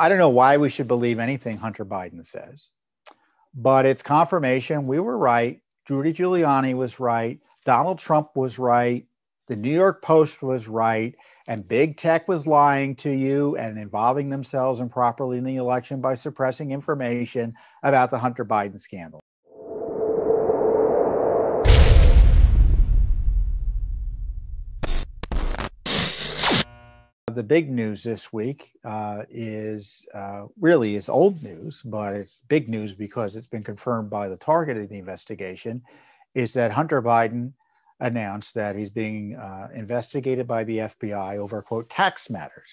I don't know why we should believe anything Hunter Biden says, but it's confirmation we were right. Rudy Giuliani was right. Donald Trump was right. The New York Post was right. And big tech was lying to you and involving themselves improperly in the election by suppressing information about the Hunter Biden scandal. The big news this week is old news, but it's big news because it's been confirmed by the target of the investigation, is that Hunter Biden announced that he's being investigated by the FBI over, quote, tax matters.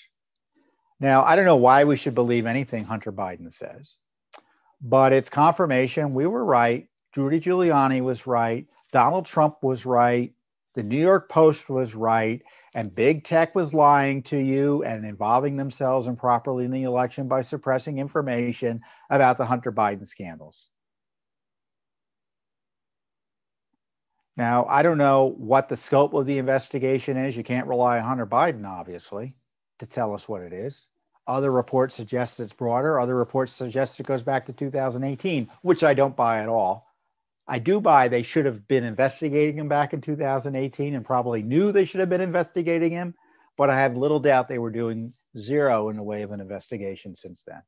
Now, I don't know why we should believe anything Hunter Biden says, but it's confirmation we were right. Rudy Giuliani was right. Donald Trump was right. The New York Post was right. And big tech was lying to you and involving themselves improperly in the election by suppressing information about the Hunter Biden scandals. Now, I don't know what the scope of the investigation is. You can't rely on Hunter Biden, obviously, to tell us what it is. Other reports suggest it's broader. Other reports suggest it goes back to 2018, which I don't buy at all. I do buy they should have been investigating him back in 2018 and probably knew they should have been investigating him, but I have little doubt they were doing zero in the way of an investigation since then.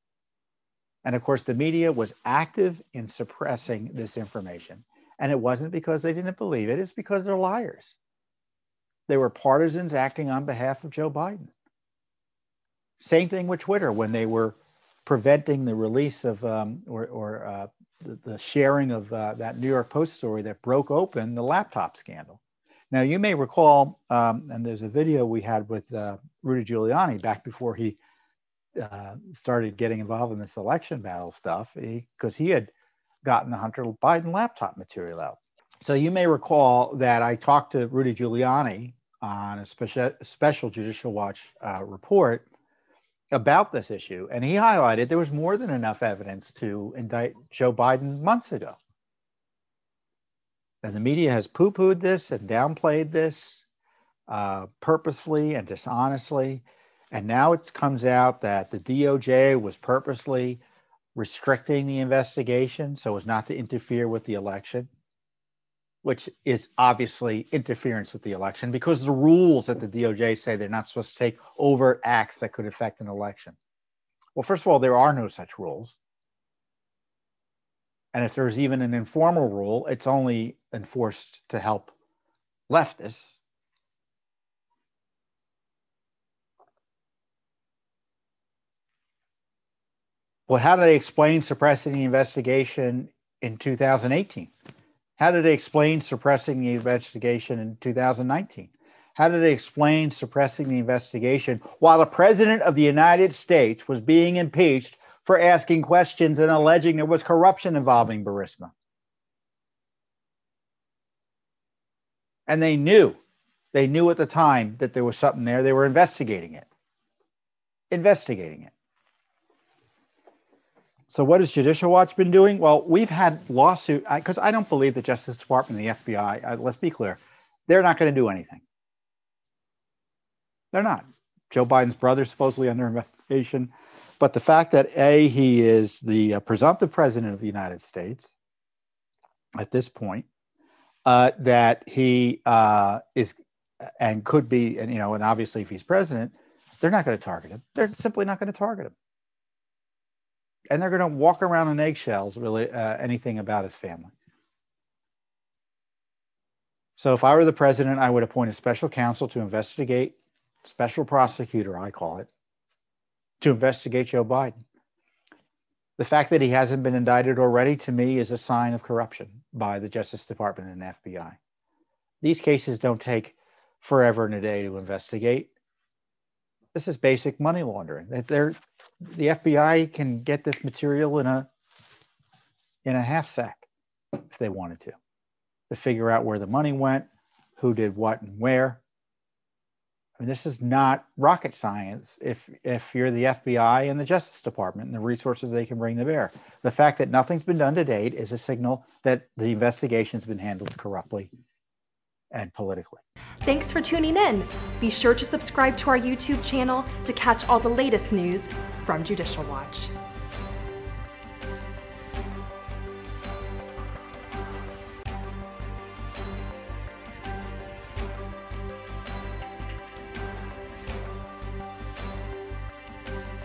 And of course, the media was active in suppressing this information. And it wasn't because they didn't believe it, it's because they're liars. They were partisans acting on behalf of Joe Biden. Same thing with Twitter when they were preventing the release of the sharing of that New York Post story that broke open the laptop scandal. Now, you may recall, and there's a video we had with Rudy Giuliani back before he started getting involved in this election battle stuff, because he had gotten the Hunter Biden laptop material out. So you may recall that I talked to Rudy Giuliani on a special Judicial Watch report about this issue, and he highlighted there was more than enough evidence to indict Joe Biden months ago. And the media has poo-pooed this and downplayed this purposefully and dishonestly. And now it comes out that the DOJ was purposely restricting the investigation so as not to interfere with the election, which is obviously interference with the election because the rules at the DOJ say they're not supposed to take overt acts that could affect an election. Well, first of all, there are no such rules. And if there's even an informal rule, it's only enforced to help leftists. Well, how do they explain suppressing the investigation in 2018? How did they explain suppressing the investigation in 2019? How did they explain suppressing the investigation while the President of the United States was being impeached for asking questions and alleging there was corruption involving Burisma? And they knew at the time that there was something there. They were investigating it. So what has Judicial Watch been doing? Well, we've had lawsuit, because I don't believe the Justice Department and the FBI, let's be clear, they're not going to do anything. They're not. Joe Biden's brother is supposedly under investigation. But the fact that he is the presumptive president of the United States at this point, that he is and could be, and obviously if he's president, they're not going to target him. They're simply not going to target him. And they're going to walk around in eggshells, really, anything about his family. So if I were the president, I would appoint a special counsel to investigate, special prosecutor, I call it, to investigate Joe Biden. The fact that he hasn't been indicted already, to me, is a sign of corruption by the Justice Department and FBI. These cases don't take forever and a day to investigate. This is basic money laundering. The FBI can get this material in a half sack if they wanted to figure out where the money went, who did what and where. I mean, this is not rocket science if you're the FBI and the Justice Department and the resources they can bring to bear. The fact that nothing's been done to date is a signal that the investigation's been handled corruptly and politically. Thanks for tuning in. Be sure to subscribe to our YouTube channel to catch all the latest news from Judicial Watch.